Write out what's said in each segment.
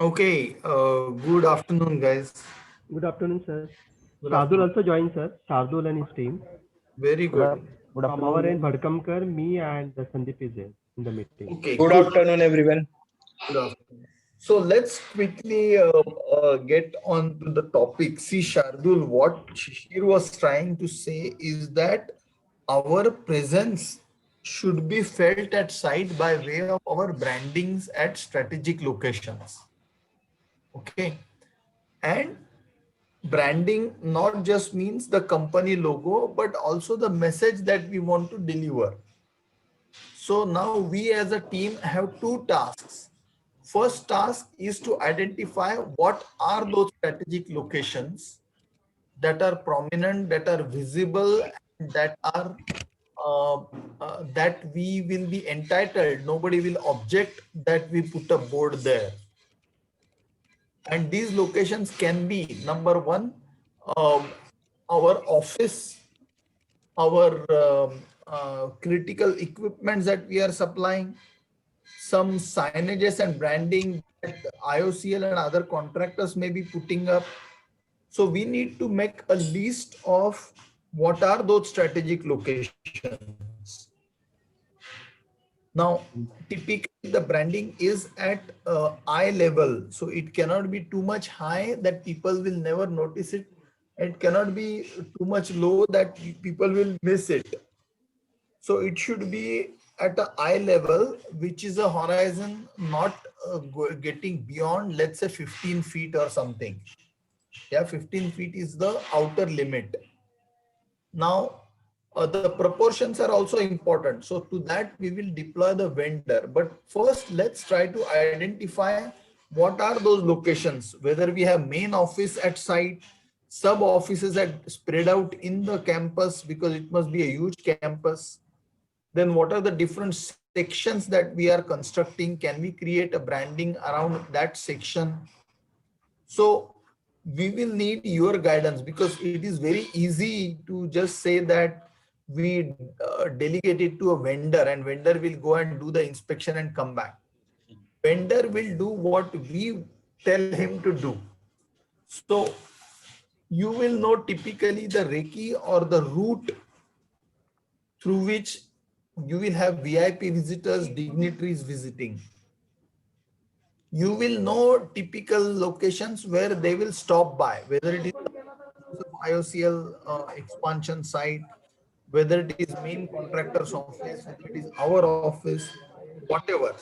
Okay, good afternoon, guys. Good afternoon, sir. Good Shardul afternoon. also joined, sir. Shardul and his team. Very good. Good From our afternoon, end, guys. Bhadkamkar, me, and Sandeep is there in the meeting. Okay, Good good. afternoon, everyone. Good afternoon. So let's quickly get on to the topic. See, Shardul, what Shishir was trying to say is that our presence should be felt at site by way of our brandings at strategic locations. Okay. And branding not just means the company logo, but also the message that we want to deliver. So now we as a team have two tasks. First task is to identify what are those strategic locations that are prominent, that are visible, and that are that we will be entitled. Nobody will object that we put a board there. And these locations can be number one, um, our office, our critical equipments that we are supplying, some signages and branding that IOCL and other contractors may be putting up. So we need to make a list of what are those strategic locations. Now, typically the branding is at eye level, so it cannot be too much high that people will never notice it. It cannot be too much low that people will miss it. So it should be at a eye level, which is a horizon not getting beyond, let's say, 15 feet or something. Yeah, 15 feet is the outer limit. Now, the proportions are also important. So to that, we will deploy the vendor. But first, let's try to identify what are those locations, whether we have main office at site, sub offices at spread out in the campus, because it must be a huge campus. Then what are the different sections that we are constructing? Can we create a branding around that section? So we will need your guidance, because it is very easy to just say that we delegate it to a vendor and vendor will go and do the inspection and come back. Vendor will do what we tell him to do. So you will know typically the recce or the route through which you will have VIP visitors, dignitaries visiting. You will know typical locations where they will stop by, whether it is of IOCL expansion site, whether it is main contractor's office, whether it is our office, whatever.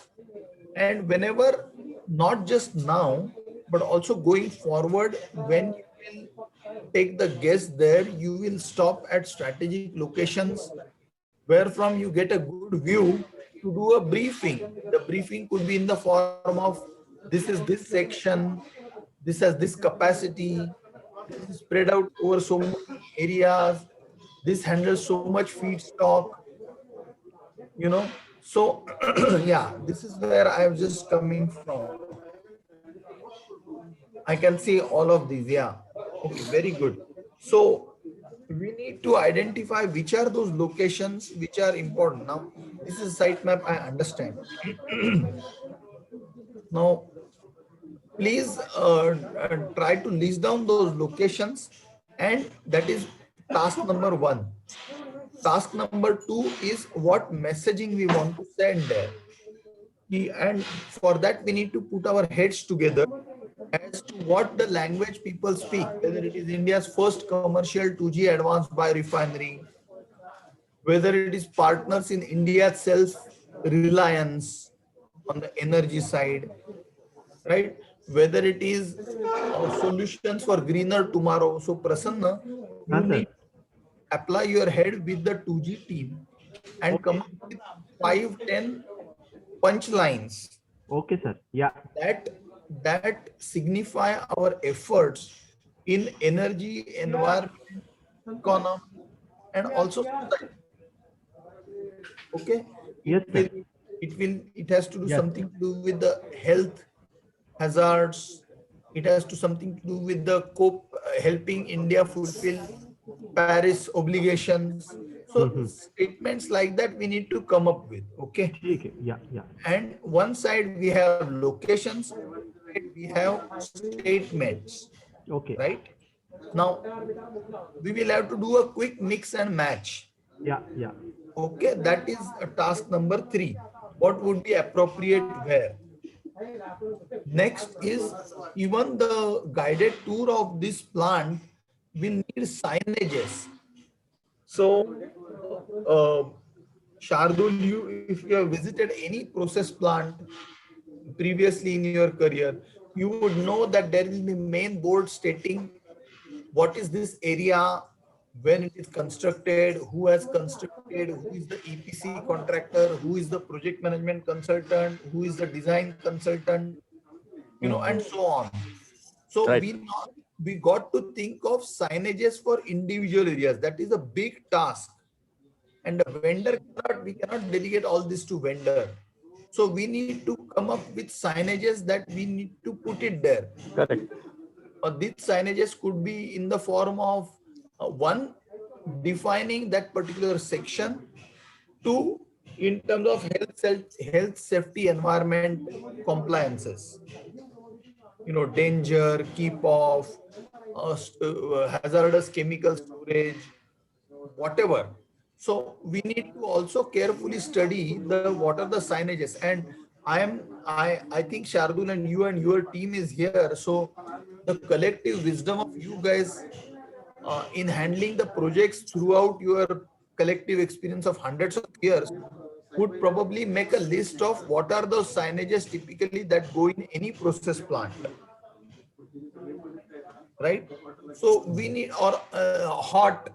And whenever, not just now, but also going forward, when you will take the guest there, you will stop at strategic locations where from you get a good view to do a briefing. The briefing could be in the form of, this is this section, this has this capacity, this is spread out over so many areas, this handles so much feedstock, you know. So yeah, this is where I am just coming from. I can see all of these. Yeah. Okay, very good. So we need to identify which are those locations which are important. Now, this is sitemap, I understand. Now, please try to list down those locations, and that is task number one. Task number two is what messaging we want to send there. And for that, we need to put our heads together as to what the language people speak, whether it is India's first commercial 2G advanced biorefinery, whether it is partners in India's self-reliance on the energy side, right? Whether it is solutions for greener tomorrow. So Prasanna, you Huh, need sir? to apply your head with the 2G team and come Okay. up with 5, 10 punchlines Okay, sir. Yeah. that that signify our efforts in energy, environment, economy, and also society. Okay, it Yes, will sir. it has to do Yes. something to do with the health hazards. It has to something to do with the cope helping India fulfill Paris obligations. So Mm-hmm. statements like that we need to come up with. Okay. ठीक है. Yeah, yeah. And one side we have locations, we have statements, Okay. right? Now we will have to do a quick mix and match. Yeah, yeah. Okay, that is a task number 3. What would be appropriate where? Next is, even the guided tour of this plant will need signages. So, uh, Shardul, if you have visited any process plant previously in your career, you would know that there will be main board stating what is this area, when it is constructed, who has constructed, who is the EPC contractor, who is the project management consultant, who is the design consultant, and so on. So Right. we got to think of signages for individual areas. That is a big task, and the vendor we cannot delegate all this to vendor. So we need to come up with signages that we need to put it there. Correct. These signages could be in the form of one, defining that particular section; two, in terms of health, safety, environment compliances. Danger, keep off, hazardous chemical storage, whatever. So we need to also carefully study the what are the signages. And I think Shardul and your team is here. So the collective wisdom of you guys in handling the projects throughout your collective experience of hundreds of years would probably make a list of what are those signages typically that go in any process plant, right? So we need, or hot,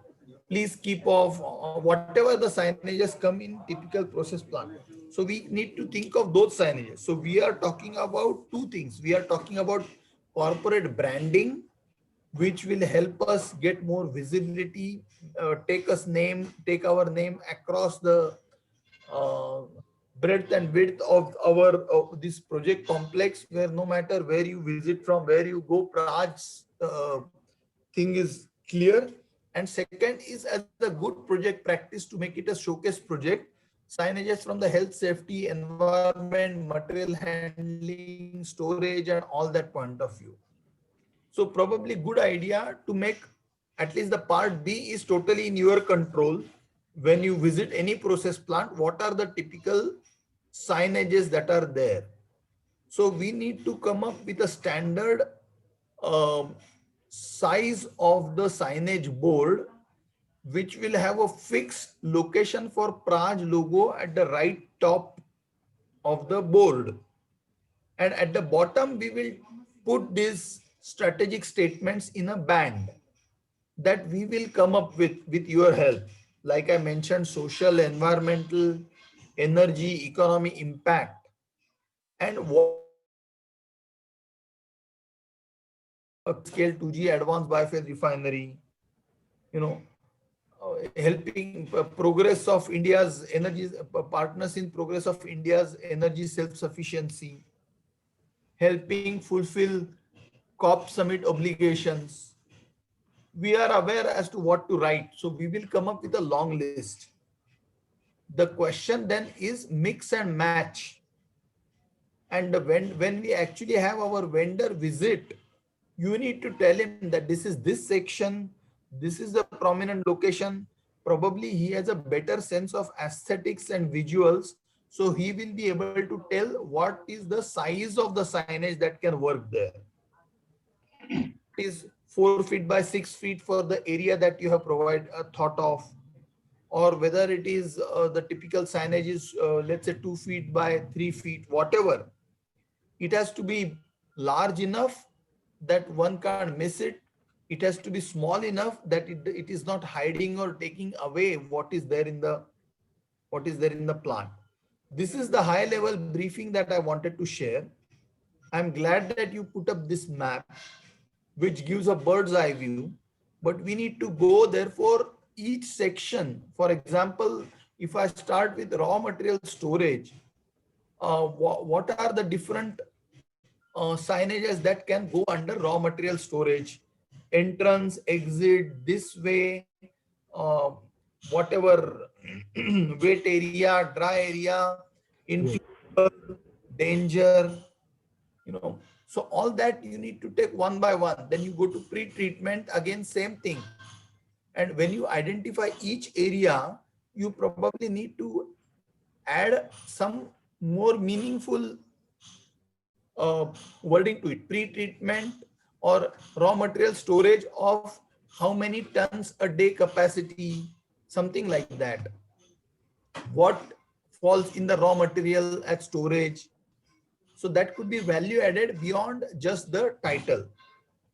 please keep off, whatever the signages come in typical process plant. So we need to think of those signages. So we are talking about two things. We are talking about corporate branding, which will help us get more visibility, take our name across the uh, breadth and width of this project complex, where no matter where you visit from, where you go, Praj's thing is clear. And second is, as a good project practice, to make it a showcase project, signages from the health, safety, environment, material handling, storage, and all that point of view. So probably good idea to make at least the part B is totally in your control. When you visit any process plant, what are the typical signages that are there? So we need to come up with a standard um, size of the signage board, which will have a fixed location for Praj logo at the right top of the board. And at the bottom, we will put these strategic statements in a band that we will come up with your help. Like I mentioned, social, environmental, energy, economy impact, and what scale 2G advanced biofuel refinery, you know, helping progress of India's energy, partners in progress of India's energy self-sufficiency, helping fulfill COP summit obligations. We are aware as to what to write, so we will come up with a long list. The question then is mix and match. And when we actually have our vendor visit, you need to tell him that this is this section, this is the prominent location. Probably he has a better sense of aesthetics and visuals, so he will be able to tell what is the size of the signage that can work there. It is 4 feet by 6 feet for the area that you have provided a thought of, or whether it is the typical signage is let's say 2 feet by 3 feet, whatever. It has to be large enough that one can't miss it. It has to be small enough that it is not hiding or taking away what is there in the plant. This is the high level briefing that I wanted to share. I'm glad that you put up this map, which gives a bird's eye view, but we need to go therefore each section. For example, if I start with raw material storage, what are the different signages that can go under raw material storage? Entrance, exit, this way, uh, whatever, wet area, dry area, Yes. influence, danger, you know. So all that you need to take one by one. Then you go to pre-treatment, again, same thing. And when you identify each area, you probably need to add some more meaningful wording to it. Pre-treatment or raw material storage of how many tons a day capacity, something like that. What falls in the raw material at storage. So that could be value added beyond just the title.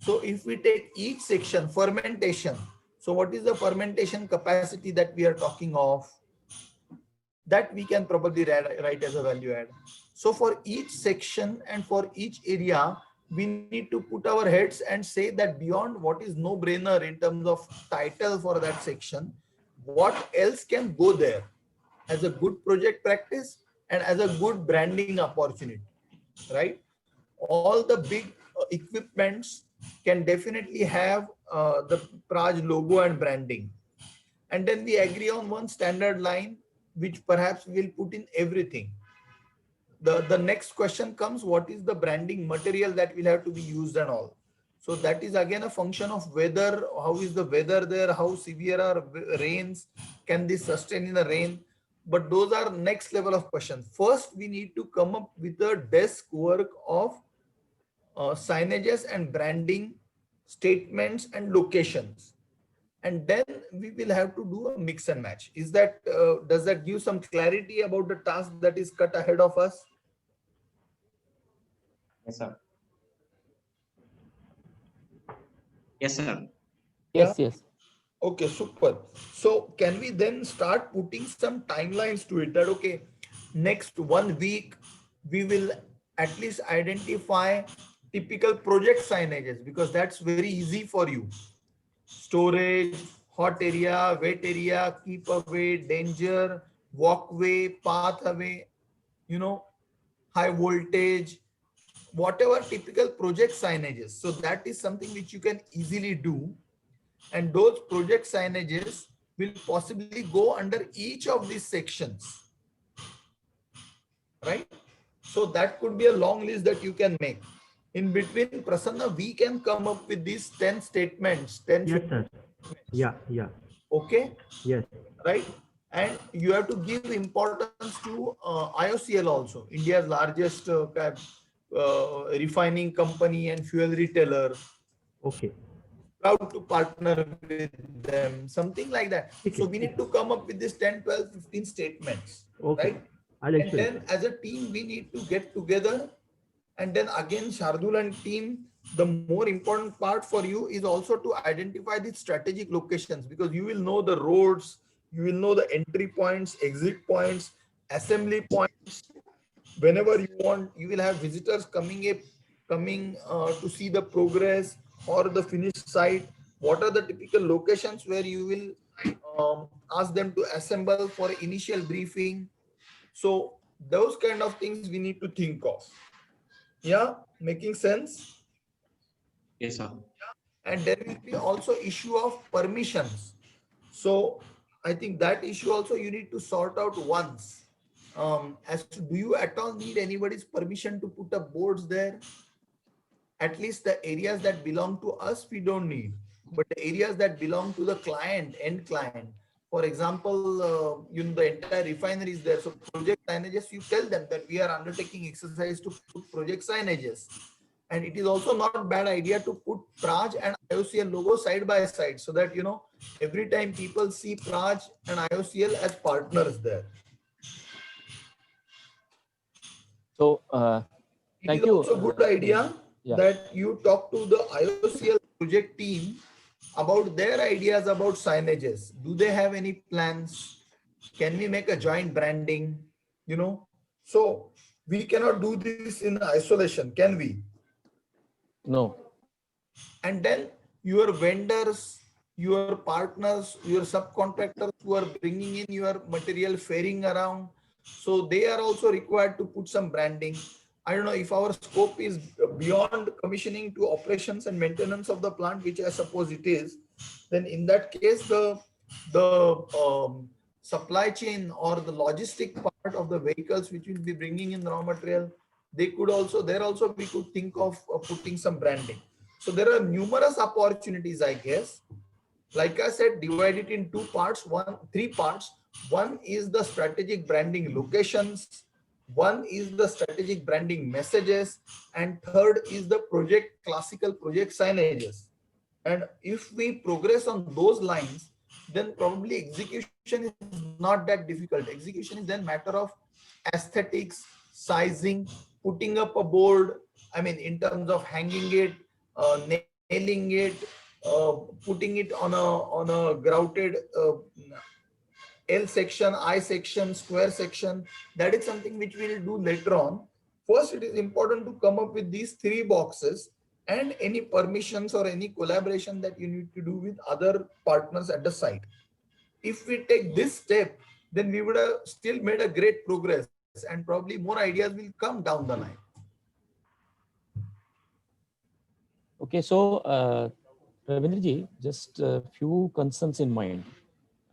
So if we take each section, fermentation. So what is the fermentation capacity that we are talking of? That we can probably write as a value add. So for each section and for each area, we need to put our heads and say that beyond what is no brainer in terms of title for that section, what else can go there as a good project practice and as a good branding opportunity, right? All the big equipments can definitely have the Praj logo and branding. And then we agree on one standard line, which perhaps we'll put in everything. The next question comes, what is the branding material that will have to be used and all? So that is again a function of weather. How is the weather there? How severe are rains? Can this sustain in the rain? But those are next level of questions. First, we need to come up with a desk work of signages and branding statements and locations. And then we will have to do a mix and match. Is that, does that give some clarity about the task that is cut ahead of us? Yes, sir. Yes, sir. Yeah. Yes. Okay, super. So can we then start putting some timelines to it that, okay, next 1 week, we will at least identify typical project signages, because that's very easy for you. Storage, hot area, wet area, keep away, danger, walkway, path away, you know, high voltage, whatever typical project signages. So that is something which you can easily do. And those project signages will possibly go under each of these sections, right? So that could be a long list that you can make. In between, Prasanna, we can come up with these 10 statements, 10. Yes, sir. Yeah. Okay. Yes. Right. And you have to give importance to IOCL also, India's largest refining company and fuel retailer. Okay. Proud to partner with them, something like that. Okay. So we need to come up with this 10, 12, 15 statements, Okay. right? I'll And ensure. then as a team, we need to get together. And then again, Shardul and team, the more important part for you is also to identify the strategic locations, because you will know the roads, you will know the entry points, exit points, assembly points. Whenever you want, you will have visitors coming to see the progress or the finished site. What are the typical locations where you will ask them to assemble for initial briefing? So those kind of things we need to think of. Yeah, making sense? Yes, sir. And there will be also issue of permissions. So I think that issue also you need to sort out once. As to, do you at all need anybody's permission to put up boards there? At least the areas that belong to us, we don't need. But the areas that belong to the client, end client, for example, the entire refinery is there. So project signages, you tell them that we are undertaking exercise to put project signages. And it is also not a bad idea to put Praj and IOCL logo side by side, so that, every time people see Praj and IOCL as partners there. So, It thank is you. also a good idea Yeah. that you talk to the IOCL project team about their ideas about signages. Do they have any plans? Can we make a joint branding? So we cannot do this in isolation, can we? No. And then your vendors, your partners, your subcontractors who are bringing in your material, ferrying around, so they are also required to put some branding. I don't know if our scope is beyond commissioning to operations and maintenance of the plant, which I suppose it is. Then in that case, the supply chain or the logistic part of the vehicles which will be bringing in raw material, they could also, there also we could think of putting some branding. So there are numerous opportunities, I guess. Like I said, divide it in three parts. One is the strategic branding locations. One is the strategic branding messages. And third is the classical project signages. And if we progress on those lines, then probably execution is not that difficult. Execution is then matter of aesthetics, sizing, putting up a board. I mean, in terms of hanging it, nailing it, putting it on a grouted L section, I section, square section. That is something which we'll do later on. First, it is important to come up with these three boxes and any permissions or any collaboration that you need to do with other partners at the site. If we take this step, then we would have still made a great progress and probably more ideas will come down the line. Okay, so Ravindraji, just a few concerns in mind.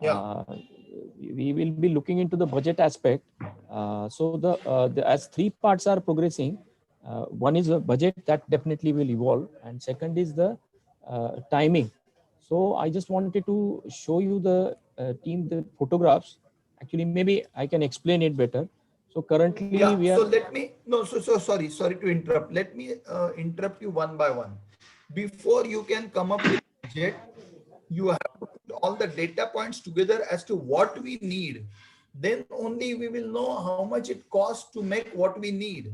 Yeah. We will be looking into the budget aspect. So as three parts are progressing, one is the budget that definitely will evolve, and second is the timing. So I just wanted to show you the team, the photographs. Actually, maybe I can explain it better. So currently Yeah, we are. so let me, no, so sorry to interrupt. Let me interrupt you one by one. Before you can come up with budget, you have to put all the data points together as to what we need. Then only we will know how much it costs to make what we need.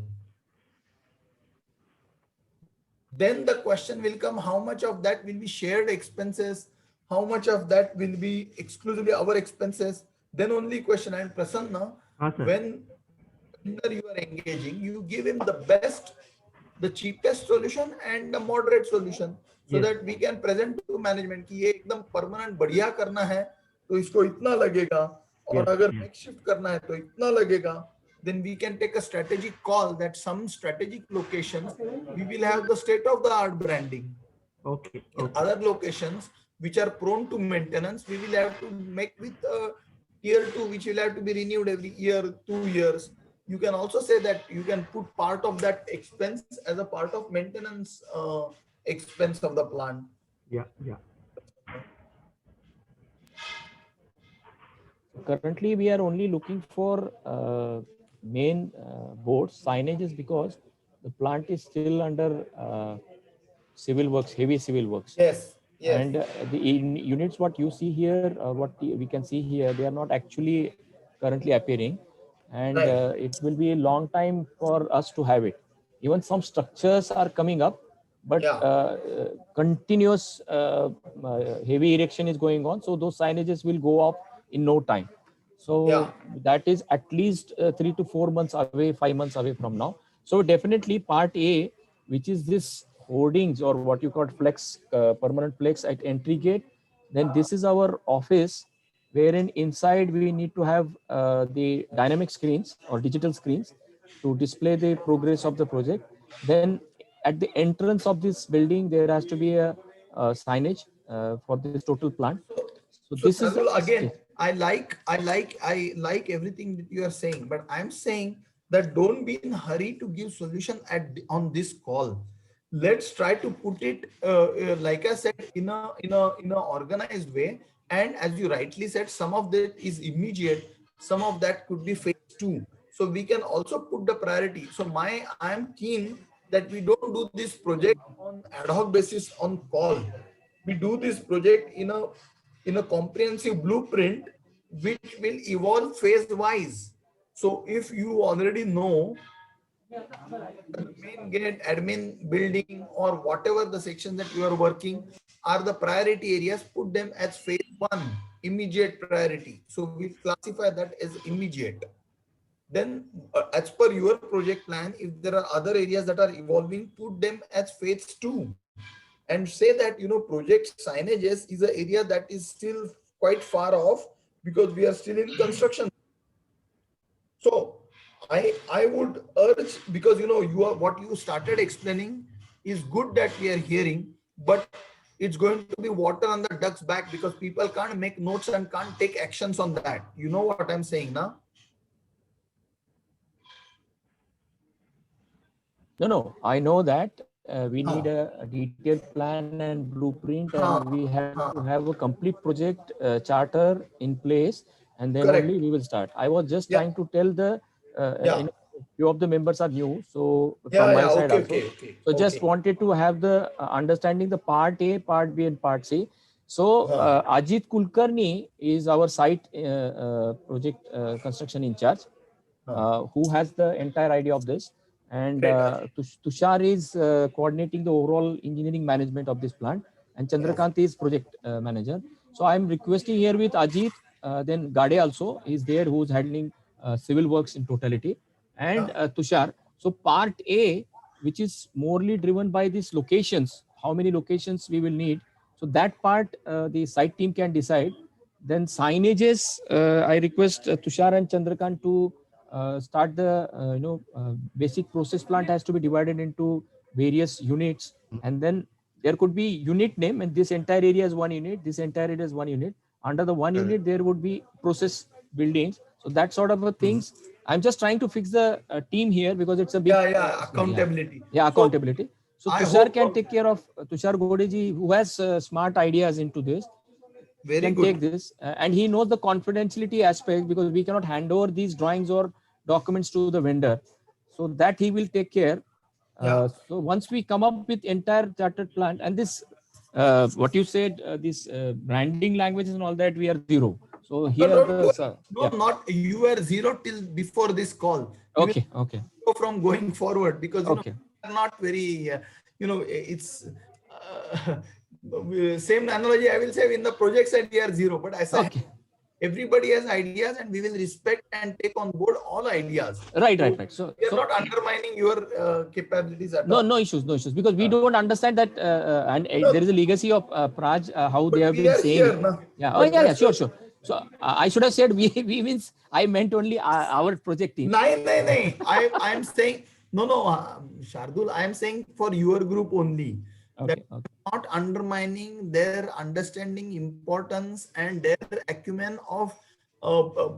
Then the question will come, how much of that will be shared expenses? How much of that will be exclusively our expenses? Then only question. And Prasanna, when you are engaging, you give him the best, the cheapest solution and the moderate solution, so Yes. that we can present to management कि ये एकदम permanent बढ़िया करना है तो इसको इतना लगेगा, और अगर next shift करना है तो इतना लगेगा. Then we can take a strategic call that some strategic locations we will have the state of the art branding. Okay. In other locations which are prone to maintenance, we will have to make with tier 2, which will have to be renewed every year, 2 years. You can also say that you can put part of that expense as a part of maintenance expense of the plant. Yeah. Currently, we are only looking for main boards, signages, because the plant is still under civil works, heavy civil works. Yes. And the units, what you see here, we can see here, they are not actually currently appearing. And it will be a long time for us to have it. Even some structures are coming up, but continuous heavy erection is going on. So those signages will go up in no time. So that is at least 3 to 4 months away, 5 months away from now. So definitely part A, which is this hoardings or what you call flex, permanent flex at entry gate. Then this is our office, wherein inside we need to have the dynamic screens or digital screens to display the progress of the project. Then at the entrance of this building, there has to be a signage for this total plant. So this is again, I like everything that you are saying, but I'm saying that don't be in a hurry to give solution on this call. Let's try to put it like I said in a organized way. And as you rightly said, some of that is immediate, some of that could be phase 2. So we can also put the priority. So I'm keen that we don't do this project on ad hoc basis on call. We do this project in a comprehensive blueprint which will evolve phase wise. So if you already know the main gate, admin building, or whatever the sections that you are working are the priority areas, put them as phase 1, immediate priority. So we classify that as immediate. Then as per your project plan, if there are other areas that are evolving, put them as phase 2. And say that, project signages is an area that is still quite far off because we are still in construction. So I would urge, because what you started explaining is good that we are hearing, but it's going to be water on the duck's back because people can't make notes and can't take actions on that. You know what I'm saying now? No. I know that we need a detailed plan and blueprint, and we have to have a complete project charter in place, and then Correct. only we will start. I was just Yeah. trying to tell the Yeah. few of the members are new, so Yeah, from my yeah, side okay, also. okay. So just wanted to have the understanding the part A, part B, and part C. So Ajit Kulkarni is our site project construction in charge, who has the entire idea of this. And Tushar is coordinating the overall engineering management of this plant, and Chandrakant is project manager. So I'm requesting here with Ajit, then Gade also is there, who's handling civil works in totality, and Tushar. So part A, which is morely driven by these locations, how many locations we will need. So that part the site team can decide. Then signages, I request Tushar and Chandrakant to start the basic process plant has to be divided into various units, and then there could be unit name, and this entire area is one unit, this entire area is one unit. Under the one unit there would be process buildings. So that sort of a things. I'm just trying to fix the team here because it's a big Accountability. accountability. So I Tushar hope can take care of Tushar Godeji, who has smart ideas into this, very can good. take this, and he knows the confidentiality aspect, because we cannot hand over these drawings or documents to the vendor, so that he will take care. So once we come up with entire chartered plan, and this what you said, this branding languages and all that, we are zero. So here Not you were zero till before this call. You okay will go from going forward, because you know okay are not very it's same analogy I will say. In the project side we are zero, but I say okay everybody has ideas and we will respect and take on board all ideas. right so we are not undermining your capabilities at no all. no issues because we don't understand that and there is a legacy of Praj, how they have we been are saying here, it. na? Yeah, But yeah, that's sure so I should have said we means I meant only our project team. No. I am saying no, Shardul. I am saying for your group only. Okay, Not undermining their understanding, importance, and their acumen of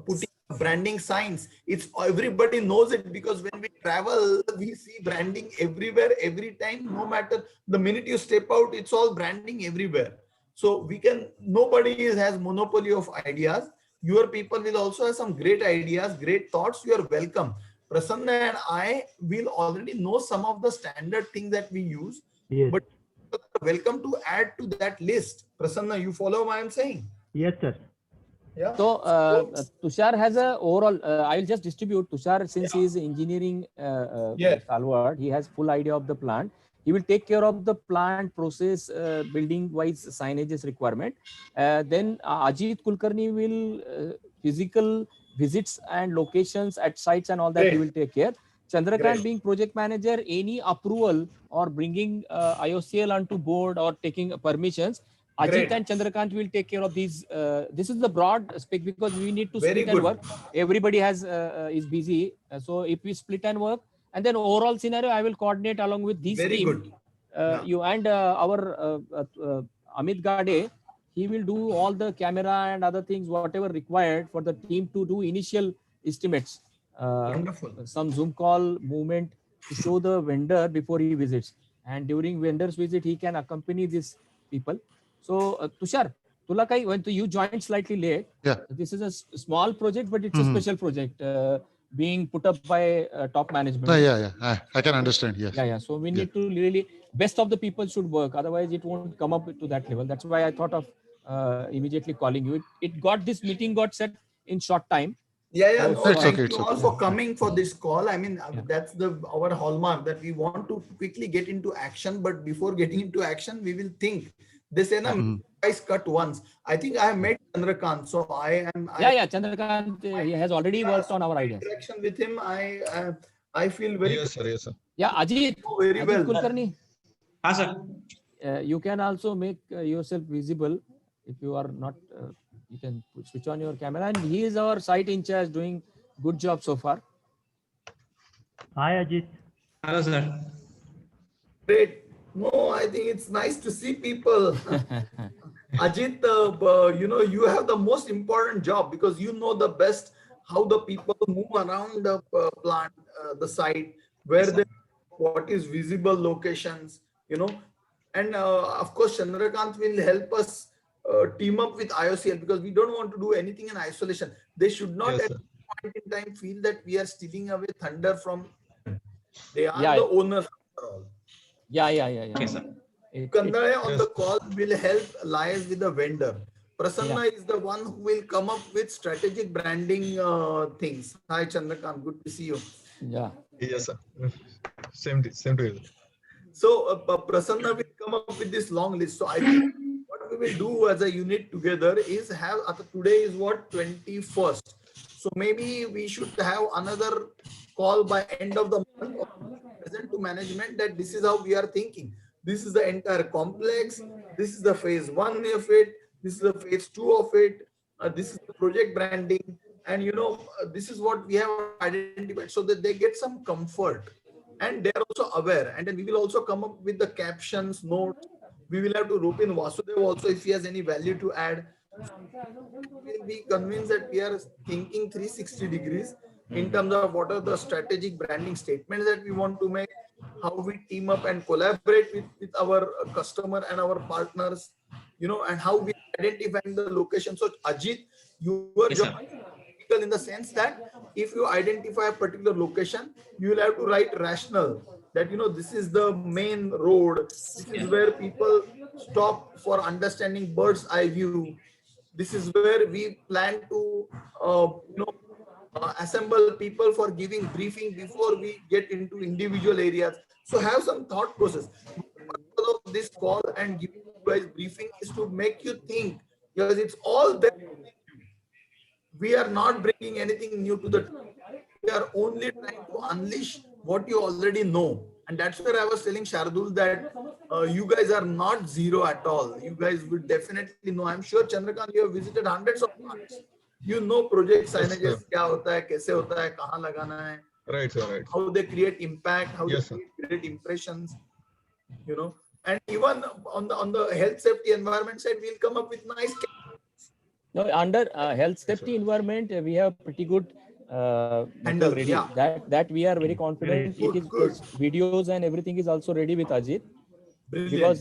putting branding signs. It's everybody knows it, because when we travel, we see branding everywhere, every time. No matter the minute you step out, it's all branding everywhere. So we can. Nobody has monopoly of ideas. Your people will also have some great ideas, great thoughts. You are welcome. Prasanna and I will already know some of the standard things that we use, Yes. but welcome to add to that list. Prasanna, you follow what I'm saying? Yes, sir. Yeah. so Tushar has a overall I will just distribute Tushar, since he is engineering stalwart, he has full idea of the plant. He will take care of the plant process building wise signages requirement. Then Ajit Kulkarni will physical visits and locations at sites and all that he will take care. Chandrakant being project manager, any approval or bringing IOCL onto board or taking permissions, Ajit and Chandrakant will take care of these. This is the broad spec, because we need to split and work. Everybody has is busy, so if we split and work, and then overall scenario, I will coordinate along with these team. You and our Amit Gade, he will do all the camera and other things, whatever required for the team to do initial estimates. Some Zoom call movement to show the vendor before he visits, and during vendor's visit, he can accompany these people. So Tushar, Tulakai, when you joined slightly late, this is a small project, but it's a special project being put up by top management. I can understand. Yes. Yeah. So we need to really, best of the people should work. Otherwise, it won't come up to that level. That's why I thought of immediately calling you. This meeting got set in short time. Thank you all for coming for this call. I mean, that's our hallmark, that we want to quickly get into action, but before getting into action, we will think. They say price cut once. I think I have met Chandrakant, so Chandrakant, he has already worked on our ideas. Interaction with him, I feel very yes, sir. Yeah, Ajit, very well. Kulkarni. sir. You can also make yourself visible if you are not. You can switch on your camera, and he is our site in charge, doing good job so far. Hi, Ajit. Hello, sir. Great. No, I think it's nice to see people. Ajit, you have the most important job, because you know the best how the people move around the plant, the site, where they what is visible locations, and of course, Chandrakant will help us team up with IOCL because we don't want to do anything in isolation. They should not Yes, at sir. any point in time feel that we are stealing away thunder from. They are Yeah. the owners after all. Yeah. Okay, sir. Kandale on Yes. the call will help liaise with the vendor. Prasanna Yeah. is the one who will come up with strategic branding things. Hi Chandrakant, good to see you. Yeah. Yes, sir. Same to you. So Prasanna will come up with this long list. So I think what we will do as a unit together is have today is what 21st. So maybe we should have another call by end of the month or present to management that this is how we are thinking. This is the entire complex. This is the phase 1 of it. This is the phase 2 of it. This is the project branding. And this is what we have identified so that they get some comfort and they're also aware. And then we will also come up with the captions, notes. We will have to rope in Vasudev also if he has any value to add. We'll be convinced that we are thinking 360 degrees in terms of what are the strategic branding statements that we want to make, how we team up and collaborate with our customer and our partners, and how we identifying the location. So Ajit, your Yes, job sir. is critical in the sense that if you identify a particular location, you will have to write rational that this is the main road, this is where people stop for understanding bird's eye view, this is where we plan to assemble people for giving briefing before we get into individual areas. So have some thought process. The purpose of this call and giving you guys briefing is to make you think because it's all there. We are not bringing anything new to the table. We are only trying to unleash what you already know. And that's where I was telling Shardul that you guys are not zero at all. You guys will definitely know. I'm sure Chandrakant, you have visited hundreds of plants. You know project signages, क्या होता है, कैसे होता है, कहाँ लगाना है, Right, sir. Right. how they create impact, how Yes, they sir. create great impressions, And even on the health safety environment side, we'll come up with nice. No, under health safety environment, we have pretty good Handle, ready. yeah. That we are very confident. Good, It is good. videos and everything is also ready with Ajit. Brilliant. Because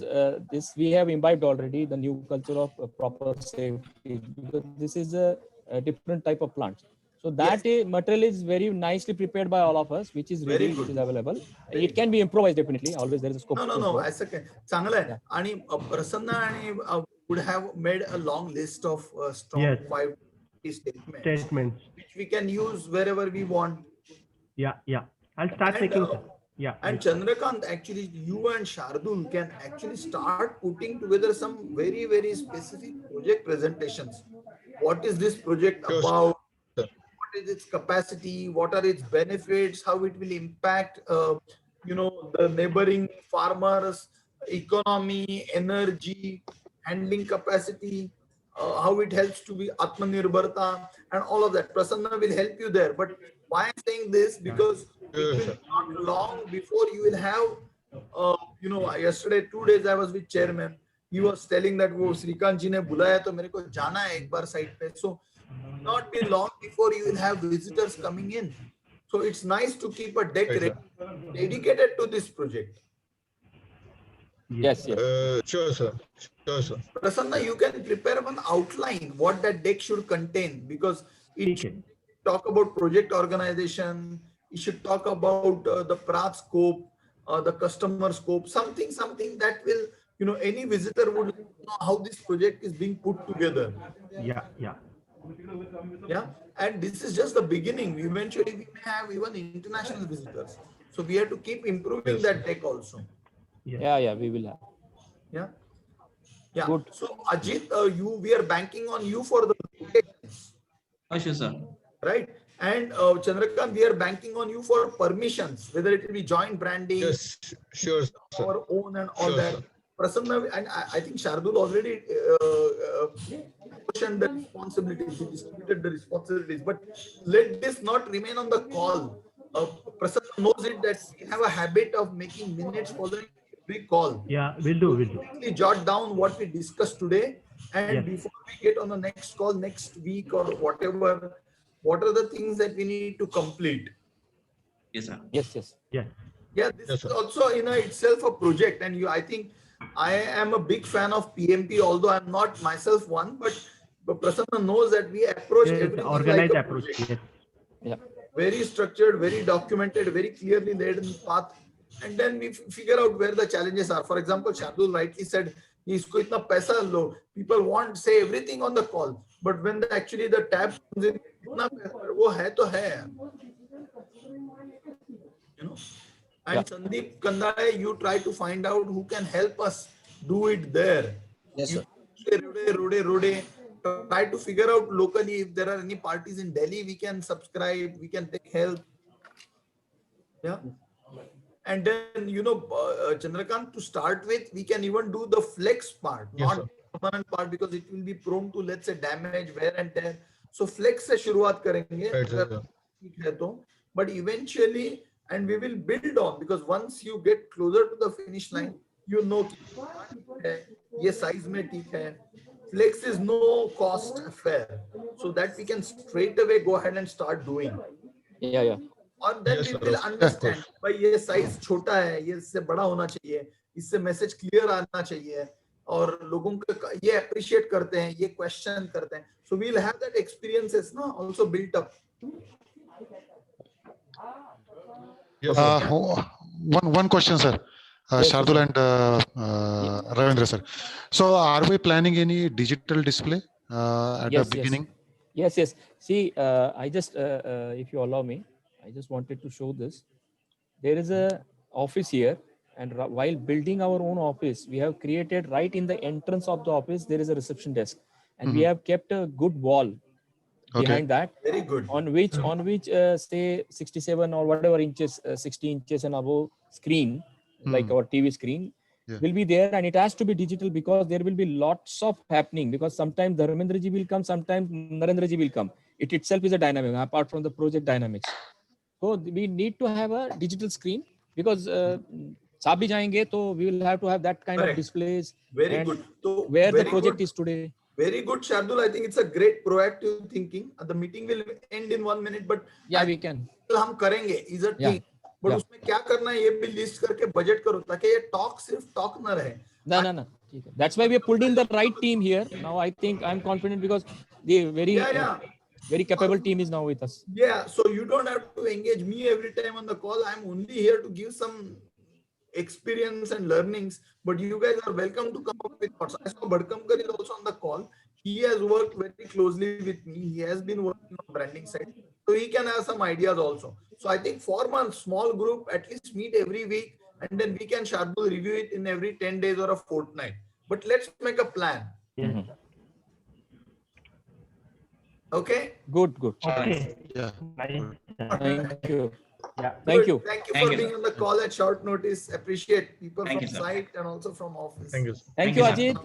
this we have imbibed already the new culture of proper safety, because this is a different type of plant. So that material is very nicely prepared by all of us, which is Very ready, good. which is available. Very It can be improvised definitely. Always there is a scope. No. असं काय चांगलं आहे. आणि प्रसन्न आणि would have made a long list of strong Yes. 5 statements, Statements. which we can use wherever we want. Yeah. I'll start And, taking. Yeah. And Chandrakant, actually, you and Shardul can actually start putting together some very, very specific project presentations. What is this project Sure, about? sir. What is its capacity? What are its benefits? How it will impact, the neighboring farmers, economy, energy, handling capacity, how it helps to be Atmanirbharta and all of that. Prasanna will help you there. But why I'm saying this? Because it Sure, will sir. not long before you will have, yesterday, 2 days I was with chairman. He was telling that वो श्रीकांत जी ने बुलाया तो मेरे को जाना है एक बार site पे. So not be long before you will have visitors coming in. So it's nice to keep a deck Right, ready, dedicated to this project. Yes. Sure, sir. Prasanna, you can prepare one outline what that deck should contain because it Okay. should talk about project organization. It should talk about the Prath scope, the customer scope, something that will, any visitor would know how this project is being put together. Yeah. Yeah. And this is just the beginning. Eventually, we may have even international visitors. So we have to keep improving Yes. that deck also. Yeah, we will have. Yeah. Good. So Ajit, we are banking on you for the locations, Sure, sir. right? And Chandrakant, we are banking on you for permissions, whether it will be joint branding, Yes, sure, sir. our own and all Sure, that. sir. Prasanna, and I think Shardul already portioned the responsibilities, he distributed the responsibilities, but let this not remain on the call. Prasanna knows it that we have a habit of making minutes following every call. Yeah. We'll do. Quickly jot down what we discussed today, and Yes. before we get on the next call next week or whatever, what are the things that we need to complete? Yes, sir. Yes. Yes. Yeah, this Yes, is sir. also in a itself a project, and I think I am a big fan of PMP, although I'm not myself one, but Prasanna knows that we approach Yes, everything like organized a approach. project. Yes. Yeah. Very structured, very documented, very clearly laid in path, and then we figure out where the challenges are. For example, Shardul rightly said, "Isko itna paisa lo." People want say everything on the call, but when actually the tab comes in, "Itna paisa, wo hai to hai," you know. And Yeah. Sandeep Kandale, you try to find out who can help us do it there. Yes, You sir. say Rode. Try to figure out locally if there are any parties in Delhi we can subscribe, we can take help. Yeah. And then, Chandrakant, to start with, we can even do the flex part, Yes, not sir. permanent part, because it will be prone to, let's say, damage, wear and tear. So flex से शुरुआत करेंगे, Right, अगर sir. ठीक है तो. But eventually, and we will build on, because once you get closer to the finish line, you know कि हाँ, ठीक है, ये size में ठीक है. Flex is no cost affair, so that we can straight away go ahead and start doing. Yeah, yeah. और then Yes, we sir, will of understand course. भाई ये साइज छोटा है, ये इससे बड़ा होना चाहिए, इससे मैसेज क्लियर आना चाहिए, और लोगों को ये अप्रिशिएट करते हैं, ये क्वेश्चन करते हैं. So we'll have that experiences ना also built up. Yes, sir. One question, sir. Yes, Shardul sir. and Ravindra, sir. So, are we planning any digital display at the Yes, yes. beginning? Yes, yes. See, I just, if you allow me, I just wanted to show this. There is a office here, and while building our own office, we have created right in the entrance of the office, there is a reception desk, and we Mhm. have kept a good wall Okay. behind that, Very good. on which say 67 or whatever inches, 60 inches and above screen, like Hmm. our TV screen, Yeah. will be there, and it has to be digital because there will be lots of happening, because sometimes Dharmendra ji will come, sometimes Narendra ji will come. It itself is a dynamic apart from the project dynamics. So we need to have a digital screen, because साथ भी जाएंगे तो we will have to have that kind of Correct. displays, Very and good. So where the very project good. is today. Very good, Shardul. I think it's a great proactive thinking. The meeting will end in 1 minute, but Yeah, I we can. हम करेंगे is a Yeah. thing. But Yeah. उसमें क्या करना है ये भी list करके budget करो, ताकि ये टॉक सिर्फ टॉक ना रहे. No. That's why we have pulled in the right team here. Now I think I'm confident because the Yeah. very capable team is now with us. Yeah, so you don't have to engage me every time on the call. I'm only here to give some experience and learnings, but you guys are welcome to come up with thoughts. I saw Bhadkamkar is also on the call. He has worked very closely with me. He has been working on branding side, so he can have some ideas also. So I think form a small group, at least meet every week, and then we can Shardul review it in every 10 days or a fortnight. But let's make a plan. Yes. Okay? Good. Okay. Yeah. Nice. Thank you. Yeah. Thank Good. you. Thank you Thank for you, being sir. on the call at short notice. Appreciate people Thank from you, sir. site and also from office. Thank you, sir. Thank Thank you, you, sir. Ajit.